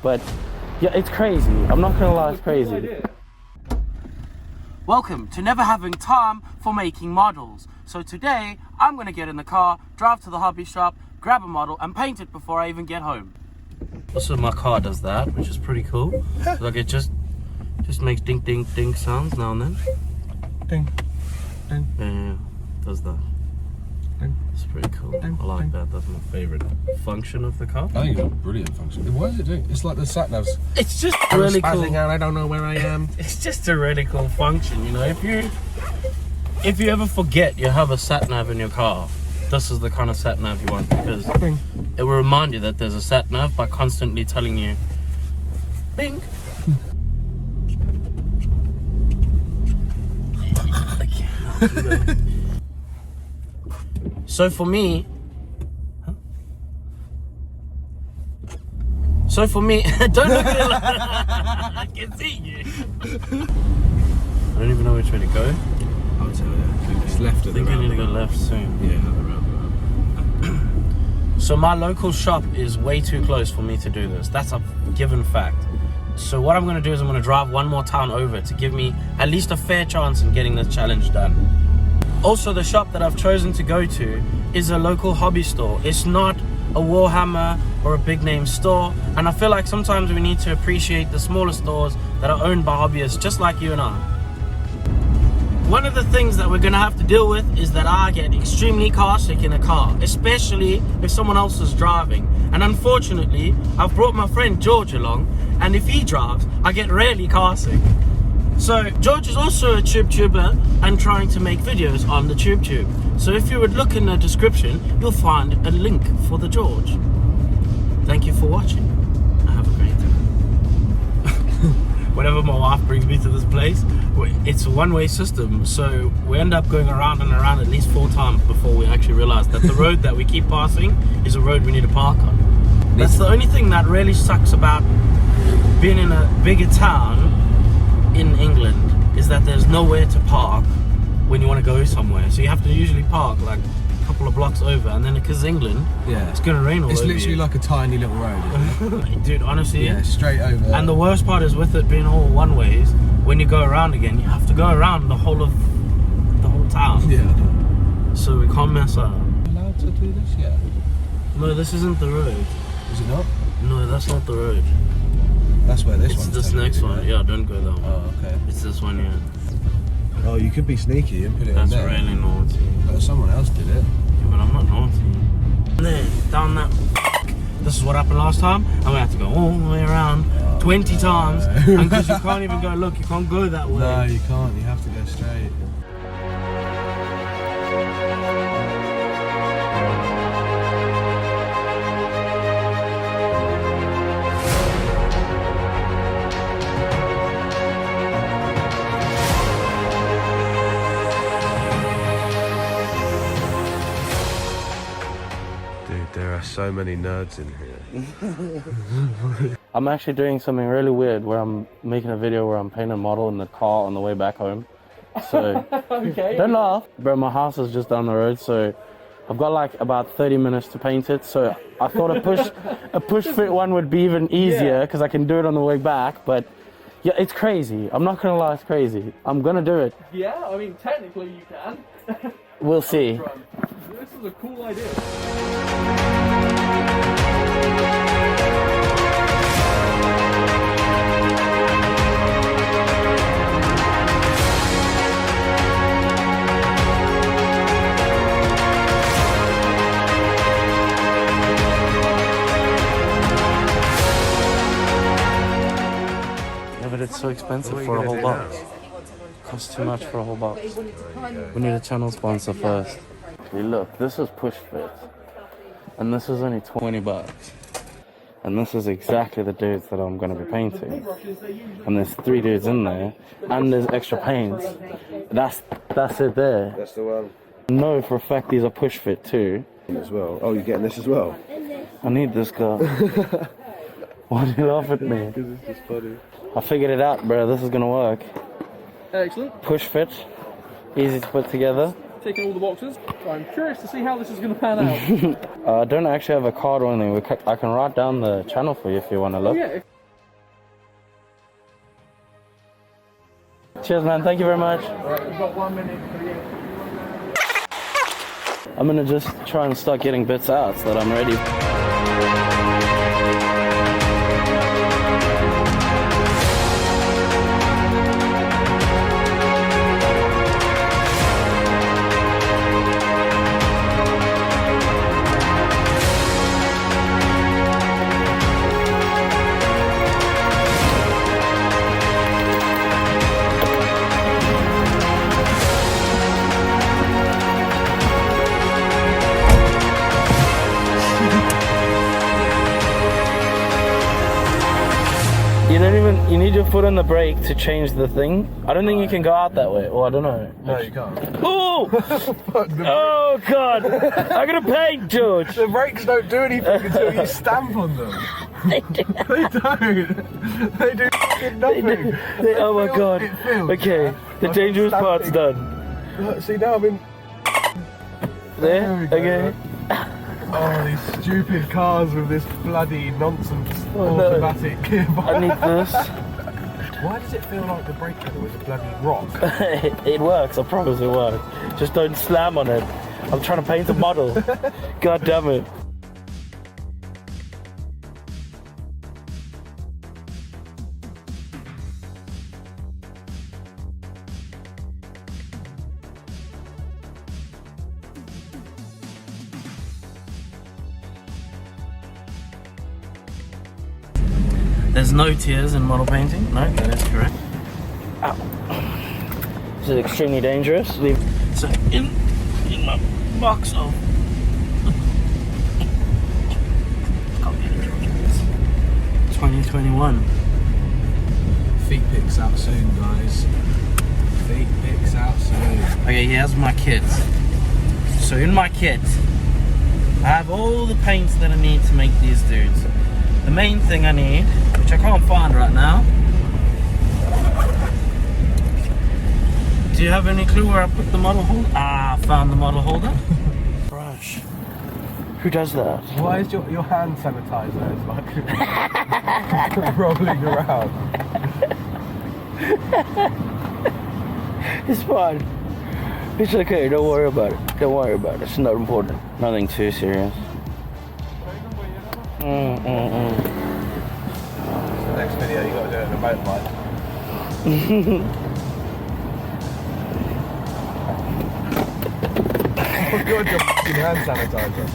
But yeah, it's crazy. I'm not gonna lie, it's crazy. Welcome to never having time for making models. So today, I'm gonna get in the car, drive to the hobby shop, grab a model, and paint it before I even get home. Also, my car does that, which is pretty cool. Like it just makes ding ding ding sounds now and then. Ding, ding. Yeah, does that. Ding. It's pretty cool. Ding. I like that. That's my favorite function of the car. I think it's a brilliant function. What does it do? It's like the sat navs. It's just really cool. Out, I don't know where I am. It's just a really cool function, you know. If you ever forget you have a sat nav in your car, this is the kind of sat nav you want, because it will remind you that there's a sat nav by constantly telling you, bing. So for me, don't look at it like that. I can see you. I don't even know which way to go. I'll tell you. I think it's left at the I think I need to go left soon. Yeah, at the roundabout. So my local shop is way too close for me to do this. That's a given fact. So what I'm going to do is I'm going to drive one more town over to give me at least a fair chance in getting this challenge done. Also, the shop that I've chosen to go to is a local hobby store. It's not a Warhammer or a big name store. And I feel like sometimes we need to appreciate the smaller stores that are owned by hobbyists just like you and I. One of the things that we're going to have to deal with is that I get extremely car sick in a car, especially if someone else is driving. And unfortunately, I've brought my friend George along, and if he drives, I get rarely car sick. So George is also a tuber and trying to make videos on the tube. So if you would look in the description, you'll find a link for the George. Thank you for watching. Have a great day. Whenever my wife brings me to this place, it's a one-way system, so we end up going around and around at least 4 times before we actually realize that the road that we keep passing is a road we need to park on. That's the only thing that really sucks about being in a bigger town in England, is that there's nowhere to park when you want to go somewhere. So you have to usually park like a couple of blocks over, and then because England, it's gonna rain all over. It's literally like a tiny little road, isn't it? Dude, honestly, yeah, straight over. And the worst part is, with it being all one ways, when you go around again, you have to go around the whole town. Yeah. So we can't mess up. Are you allowed to do this yet? No, this isn't the road. Is it not? No, that's not the road. That's where this It's one's this next one. Yeah, don't go that one. Oh, okay. It's this one here. Oh, you could be sneaky and put it That's in there. That's really naughty. But someone else did it. Yeah, but I'm not naughty. And then, down that. This is what happened last time, and we have to go all the way around 20 times. And because you can't even go, look, you can't go that way. No, you can't. You have to go straight. There are so many nerds in here. I'm actually doing something really weird where I'm making a video where I'm painting a model in the car on the way back home. So, Okay. Don't laugh. Bro, my house is just down the road, so I've got like about 30 minutes to paint it. So I thought a push fit one would be even easier because I can do it on the way back. But yeah, it's crazy. I'm not gonna lie, it's crazy. I'm gonna do it. Yeah, I mean, technically you can. We'll see. This is a cool idea. Yeah, but it's so expensive for a whole box. Costs too much for a whole box. We need a channel sponsor first. Okay, look, this is push fit, and this is only 20 bucks. And this is exactly the dudes that I'm going to be painting. And there's 3 dudes in there, and there's extra paints. That's it there. That's the one. No, for a fact these are push fit too. As well. Oh, you're getting this as well? I need this guy. Why do you laugh at me? Because it's just funny. I figured it out, bro. This is going to work. Excellent. Push fit, easy to put together. Ticking all the boxes. I'm curious to see how this is going to pan out. I don't actually have a card or anything. I can write down the channel for you if you want to look. Yeah. Cheers, man. Thank you very much. Alright, we've got 1 minute for the I'm gonna just try and start getting bits out so that I'm ready. You need your foot on the brake to change the thing. I don't think you can go out that way, or I don't know. No, you can't. Oh! Oh God! I'm gonna paint, George. The brakes don't do anything until you stamp on them. They do. They don't. They do nothing. Oh my God. It feels. Okay, the dangerous part's done. Look, see now I'm in. There? we go. Okay. Oh, these stupid cars with this bloody nonsense Oh, no. automatic gearbox. I need this. Why does it feel like the brake pedal is a bloody rock? It works, I promise it works. Just don't slam on it. I'm trying to paint a model. God damn it. There's no tears in model painting. No, that is correct. Ow. This is extremely dangerous. So in my box of 2021. Feet pics out soon, guys. Feet pics out soon. Okay, here's my kit. So in my kit, I have all the paints that I need to make these dudes. The main thing I need, which I can't find right now. Do you have any clue where I put the model holder? Ah, I found the model holder. Brush. Who does that? Why is your hand sanitizer is like rolling around? It's fine. It's okay, don't worry about it. Don't worry about it. It's not important. Nothing too serious. The next video you gotta do it in a motorbike. Oh God, your f***ing hand sanitizer.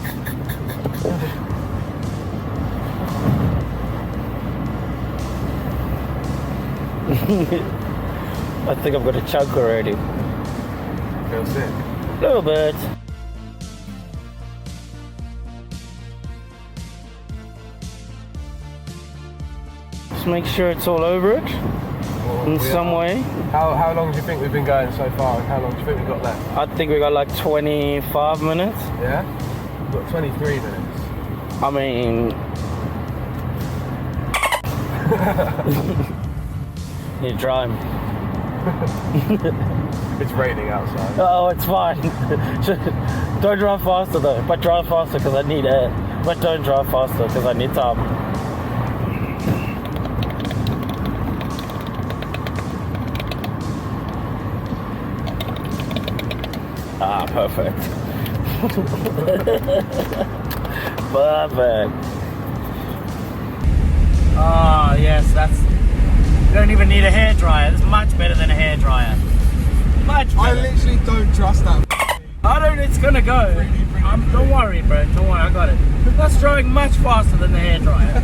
I think I've got a chunk already. Feel sick? A little bit. Just make sure it's all over it in some way. How long do you think we've been going so far, and how long do you think we've got left? I think we got like 25 minutes. Yeah? We've got 23 minutes. I mean... You're driving. It's raining outside. Oh, it's fine. Don't drive faster though. But drive faster because I need air. But don't drive faster because I need time. Ah, perfect. Perfect. Ah, yes, that's... You don't even need a hairdryer. It's much better than a hairdryer. Much better. I literally don't trust that. I don't, it's gonna go. Don't worry, bro. Don't worry, I got it. That's drying much faster than the hairdryer.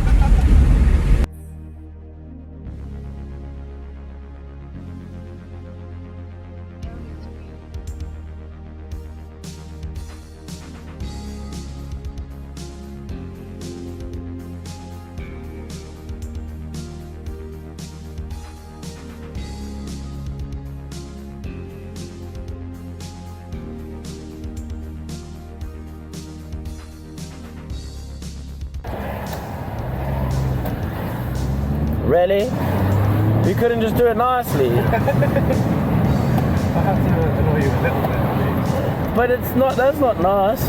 Really? You couldn't just do it nicely. I have to annoy you a little bit, I mean. But it's not, that's not nice.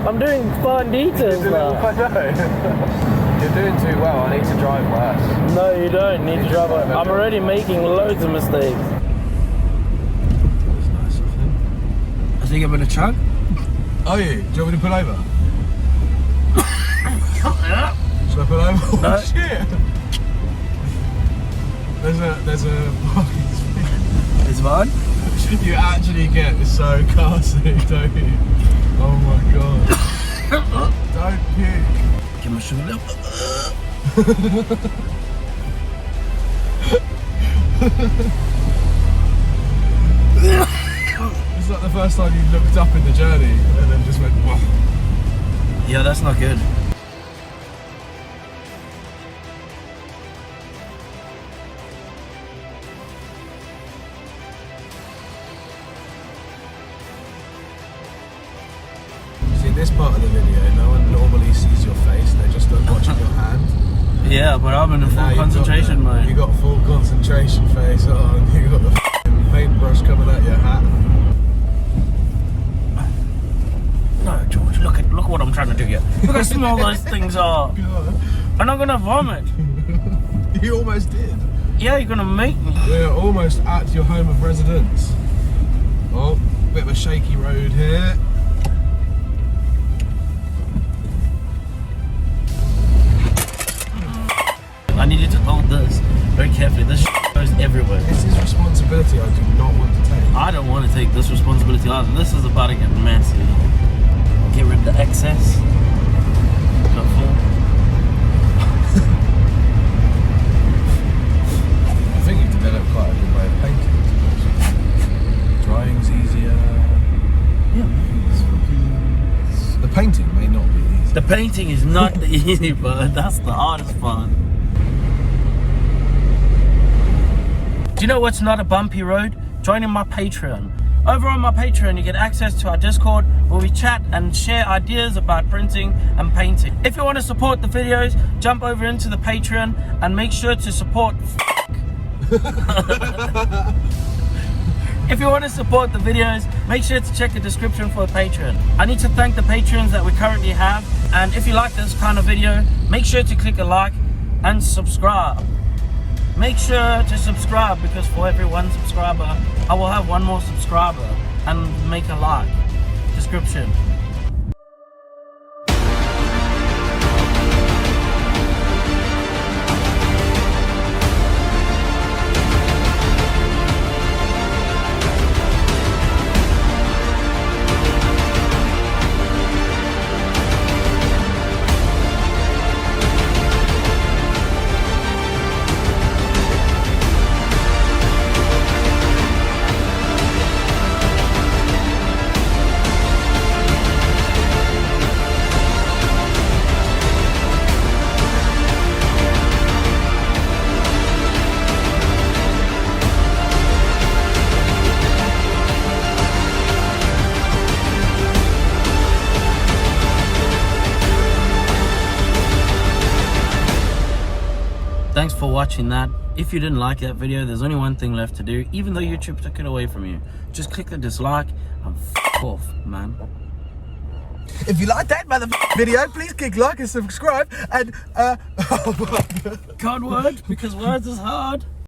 I'm doing fine details now. I know. You're doing too well, I need to drive worse. No, you don't need to drive. I'm already making loads of mistakes. think I'm gonna chug? Are you? Do you want me to pull over? Should I pull over? Oh, No. shit! There's a parking space. It's fine. You actually get so car sick, don't you? Oh my god. Don't puke. Give him a sugar little. It's like the first time you looked up in the journey and then just went, whoa. Yeah, that's not good. See, this part of the video, no one normally sees your face, they just look watching your hand. Yeah, but I'm in a full concentration mode. You got full concentration face on, you got the f***ing paintbrush coming out your hat. No, George, look at what I'm trying to do here. Look how small those things are. God. And I'm gonna vomit. You almost did. Yeah, you're gonna make me. We're almost at your home of residence. Oh, bit of a shaky road here. I need you to hold this very carefully. This goes everywhere. This is responsibility I do not want to take. I don't want to take this responsibility either. This is about to get messy. Get rid of the excess. Not full. I think you've developed quite a good way of painting. Drying's easier. Yeah. The painting may not be easy. The painting is not the easy part. That's the hardest part. Do you know what's not a bumpy road? Joining my Patreon. Over on my Patreon, you get access to our Discord where we chat and share ideas about printing and painting. If you want to support the videos, jump over into the Patreon and make sure to support If you want to support the videos, make sure to check the description for the Patreon. I need to thank the patrons that we currently have, and if you like this kind of video, make sure to click a like and subscribe. Make sure to subscribe, because for every 1 subscriber, I will have 1 more subscriber and make a like. Description. Thanks for watching that. If you didn't like that video, there's only one thing left to do, even though YouTube took it away from you. Just click the dislike and f off, man. If you like that video, please click like and subscribe and Code word, because words is hard.